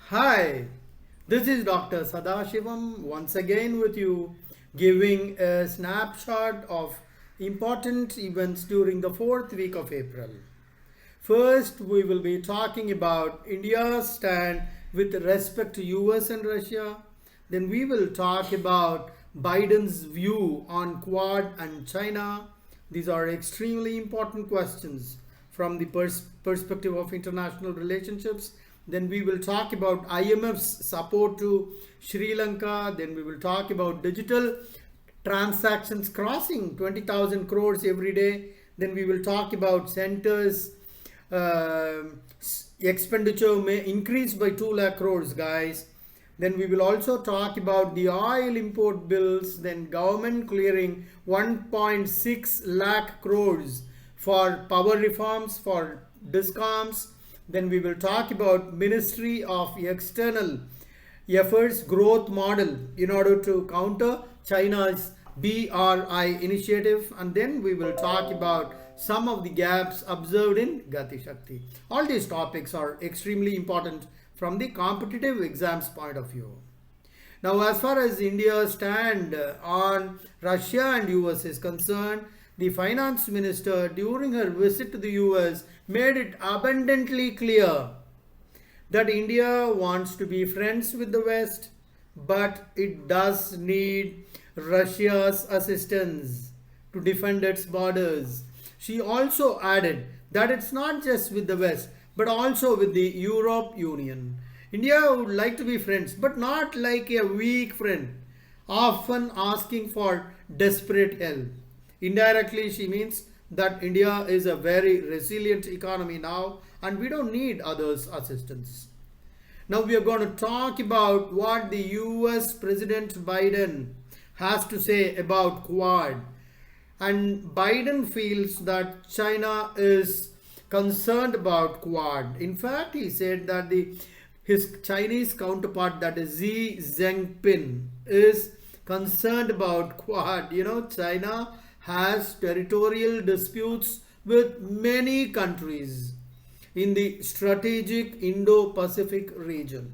Hi, this is Dr. Sadasivam once again with you, giving a snapshot of important events during the fourth week of April. First, we will be talking about India's stand with respect to US and Russia. Then we will talk about Biden's view on Quad and China. These are extremely important questions from the perspective of international relationships. Then we will talk about IMF's support to Sri Lanka. Then we will talk about digital transactions crossing 20,000 crores every day. Then we will talk about centers uh, expenditure may increase by 2 lakh crores, guys. Then we will also talk about the oil import bills, then government clearing 1.6 lakh crores for power reforms for discoms. Then we will talk about Ministry of External Affairs growth model in order to counter China's BRI initiative, and then we will talk about some of the gaps observed in Gatishakti. All these topics are extremely important from the competitive exams point of view. Now, as far as India's stand on Russia and US is concerned, the finance minister during her visit to the US made it abundantly clear that India wants to be friends with the West, but it does need Russia's assistance to defend its borders. She also added that it's not just with the West, but also with the Europe Union. India would like to be friends, but not like a weak friend, often asking for desperate help. Indirectly, she means that India is a very resilient economy now and we don't need others' assistance. Now we are going to talk about what the US President Biden has to say about Quad. And Biden feels that China is concerned about Quad. In fact, he said that his Chinese counterpart, that is Xi Jinping, is concerned about Quad. China has territorial disputes with many countries in the strategic Indo-Pacific region.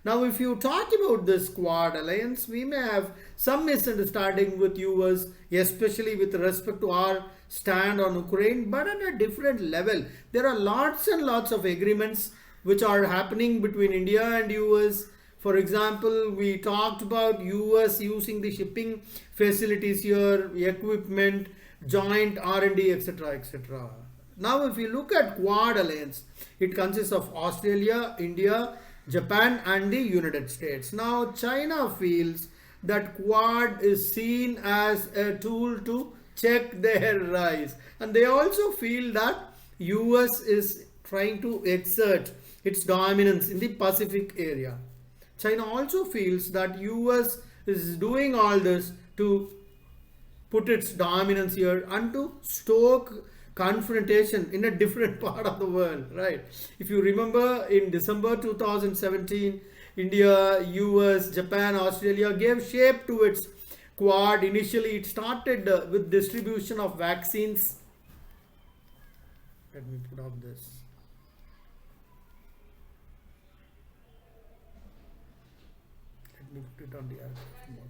Now, if you talk about this Quad alliance, we may have some misunderstanding with US, especially with respect to our stand on Ukraine, but at a different level. There are lots and lots of agreements which are happening between India and US. For example, we talked about US using the shipping facilities here, equipment, joint R&D, etc., etc. Now, if you look at Quad alliance, it consists of Australia, India, Japan, and the United States. Now, China feels that Quad is seen as a tool to check their rise, and they also feel that US is trying to exert its dominance in the Pacific area. China also feels that US is doing all this to put its dominance here and to stoke confrontation in a different part of the world, right? If you remember, in December 2017, India, US, Japan, Australia gave shape to its Quad. Initially, it started with distribution of vaccines. Let me put up this. Let me put it on the aircraft mode.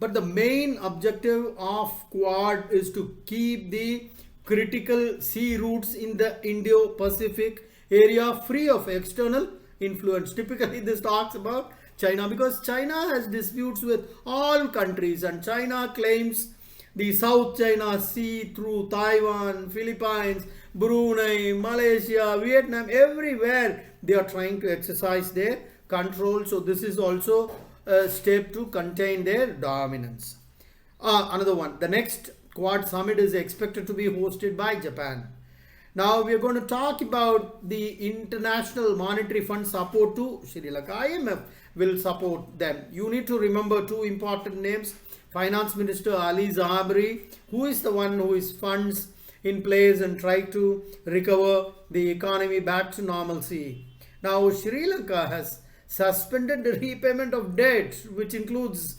But the main objective of Quad is to keep the critical sea routes in the Indo-Pacific area free of external influence. Typically, this talks about China because China has disputes with all countries, and China claims the South China Sea through Taiwan, Philippines, Brunei, Malaysia, Vietnam, everywhere they are trying to exercise their control. So this is also a step to contain their dominance. Another one, the next Quad summit is expected to be hosted by Japan. Now we are going to talk about the International Monetary Fund support to Sri Lanka. IMF will support them. You need to remember two important names. Finance Minister Ali Zabari, who is the one who is funds in place and try to recover the economy back to normalcy. Now, Sri Lanka has suspended the repayment of debt, which includes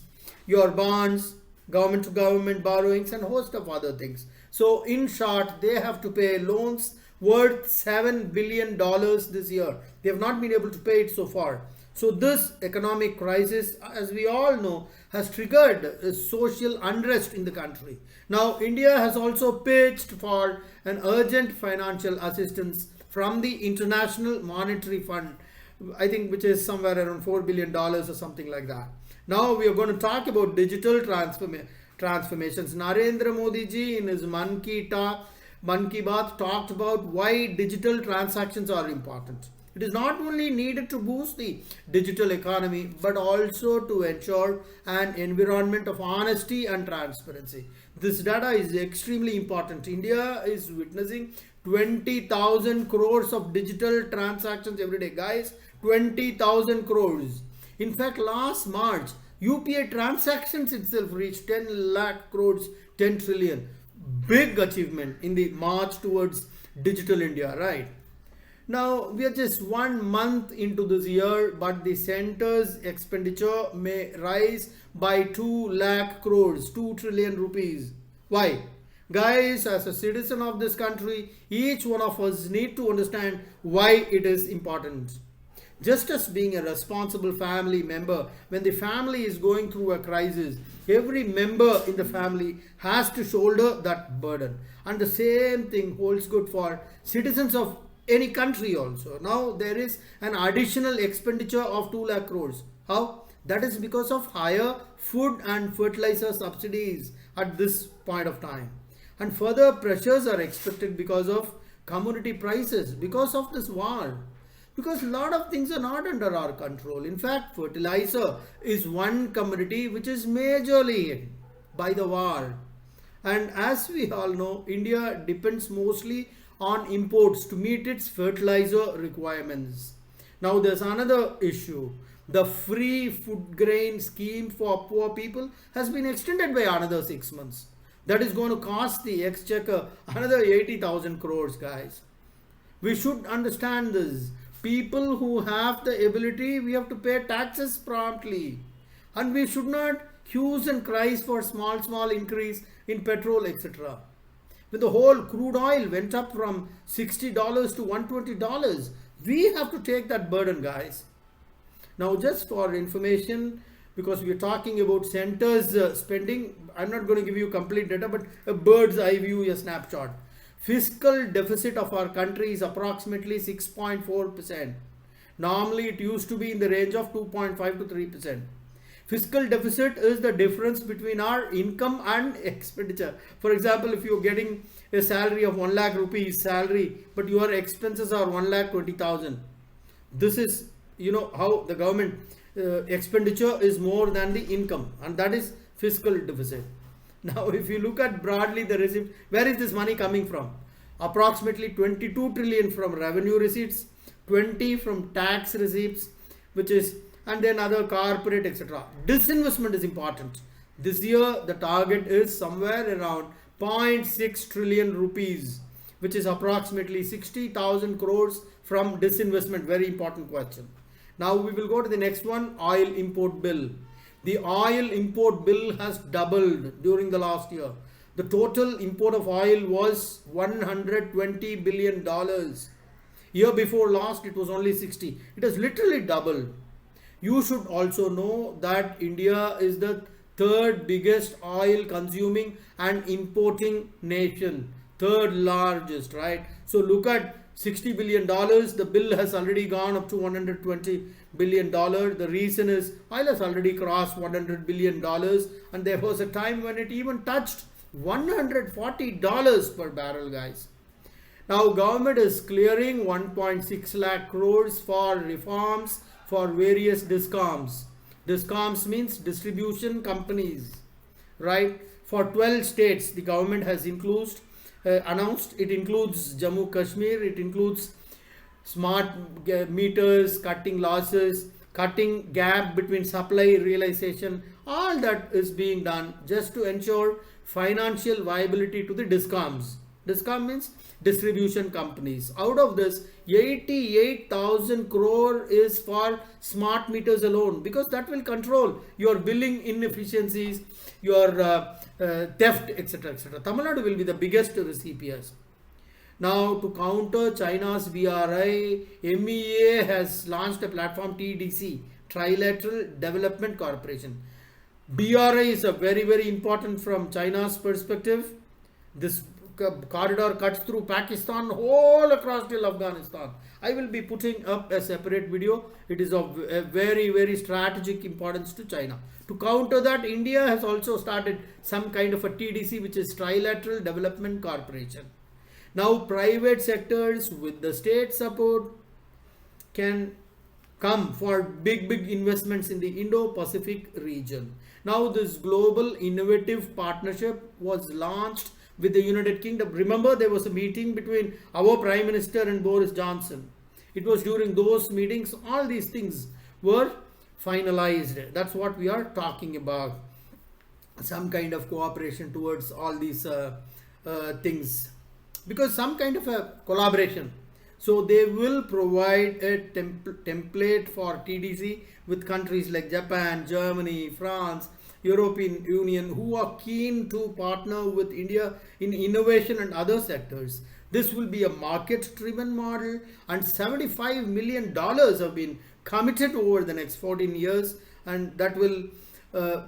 your bonds, government to government borrowings, and a host of other things. So, in short, they have to pay loans worth $7 billion this year. They have not been able to pay it so far. So this economic crisis, as we all know, has triggered a social unrest in the country. Now, India has also pitched for an urgent financial assistance from the International Monetary Fund, I think, which is somewhere around $4 billion or something like that. Now, we are going to talk about digital transformations. Narendra Modi ji in his Man Ki Baat talked about why digital transactions are important. It is not only needed to boost the digital economy, but also to ensure an environment of honesty and transparency. This data is extremely important. India is witnessing 20,000 crores of digital transactions every day. Guys, 20,000 crores. In fact, last March, UPI transactions itself reached 10 lakh crores, 10 trillion. Big achievement in the march towards digital India, right? Now, we are just 1 month into this year, but the center's expenditure may rise by 2 lakh crores, 2 trillion rupees. Why? Guys, as a citizen of this country, each one of us need to understand why it is important. Just as being a responsible family member, when the family is going through a crisis, every member in the family has to shoulder that burden. And the same thing holds good for citizens of any country also. Now there is an additional expenditure of 2 lakh crores. How? That is because of higher food and fertilizer subsidies at this point of time. And further pressures are expected because of commodity prices, because of this war. Because a lot of things are not under our control. In fact, fertilizer is one commodity which is majorly hit by the war. And as we all know, India depends mostly on imports to meet its fertilizer requirements. Now there's another issue. The free food grain scheme for poor people has been extended by another 6 months. That is going to cost the exchequer another 80,000 crores, guys. We should understand this. People who have the ability, we have to pay taxes promptly. And we should not hues and cries for small increase in petrol, etc. When the whole crude oil went up from $60 to $120, we have to take that burden, guys. Now, just for information, because we are talking about centers spending, I'm not going to give you complete data, but a bird's eye view, a snapshot. Fiscal deficit of our country is approximately 6.4%. Normally, it used to be in the range of 2.5 to 3%. Fiscal deficit is the difference between our income and expenditure. For example, if you're getting a salary of 1 lakh rupees salary, but your expenses are 1,20,000. This is, how the government expenditure is more than the income, and that is fiscal deficit. Now, if you look at broadly the receipt, where is this money coming from? Approximately 22 trillion from revenue receipts, 20 from tax receipts, which is, and then other corporate, etc. Disinvestment is important. This year, the target is somewhere around 0.6 trillion rupees, which is approximately 60,000 crores from disinvestment. Very important question. Now, we will go to the next one, oil import bill. The oil import bill has doubled during the last year. The total import of oil was $120 billion. Year before last, it was only 60. It has literally doubled. You should also know that India is the third biggest oil consuming and importing nation. Third largest, right? So look at $60 billion. The bill has already gone up to $120 billion. The reason is oil has already crossed $100 billion, and there was a time when it even touched $140 per barrel, guys. Now government is clearing 1.6 lakh crores for reforms for various discoms. Discoms means distribution companies, right? For 12 states, the government has announced. It includes Jammu Kashmir, it includes smart meters, cutting losses, cutting gap between supply realization. All that is being done just to ensure financial viability to the discoms. Discom means distribution companies. Out of this, 88,000 crore is for smart meters alone, because that will control your billing inefficiencies, your theft, etc. etc. Tamil Nadu will be the biggest recipients. Now, to counter China's BRI, MEA has launched a platform, TDC, Trilateral Development Corporation. BRI is a very, very important from China's perspective. This corridor cuts through Pakistan, all across till Afghanistan. I will be putting up a separate video. It is of a very, very strategic importance to China. To counter that, India has also started some kind of a TDC, which is Trilateral Development Corporation. Now, private sectors with the state support can come for big investments in the Indo-Pacific region. Now, this global innovative partnership was launched with the United Kingdom. Remember, there was a meeting between our Prime Minister and Boris Johnson. It was during those meetings all these things were finalized. That's what we are talking about. Some kind of cooperation towards all these things. Because some kind of a collaboration. So they will provide a template for TDC with countries like Japan, Germany, France, European Union, who are keen to partner with India in innovation and other sectors. This will be a market-driven model, and $75 million have been committed over the next 14 years, and that will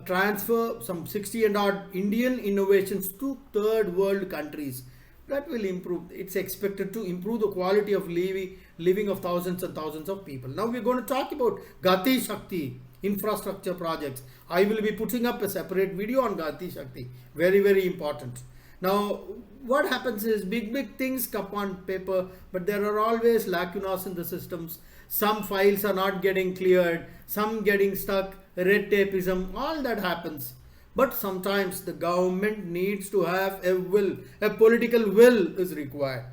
transfer some 60 and odd Indian innovations to third world countries. That will improve. It's expected to improve the quality of living of thousands and thousands of people. Now we're going to talk about Gatishakti infrastructure projects. I will be putting up a separate video on Gatishakti. Very, very important. Now, what happens is big things come on paper, but there are always lacunas in the systems. Some files are not getting cleared, some getting stuck, red tapeism, all that happens. But sometimes the government needs to have a will, a political will is required,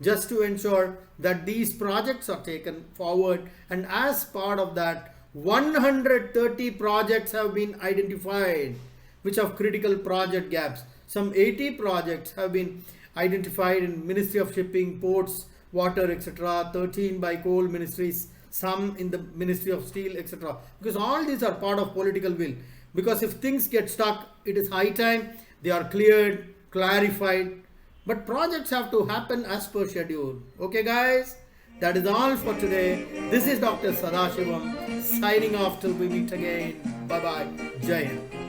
just to ensure that these projects are taken forward. And as part of that, 130 projects have been identified which have critical project gaps. Some 80 projects have been identified in Ministry of Shipping, Ports, Water, etc. 13 by coal ministries, some in the Ministry of Steel, etc. Because all these are part of political will. Because if things get stuck, it is high time they are cleared, clarified. But projects have to happen as per schedule. Okay guys, that is all for today. This is Dr. Sadasivam signing off till we meet again. Bye bye. Jai Hind.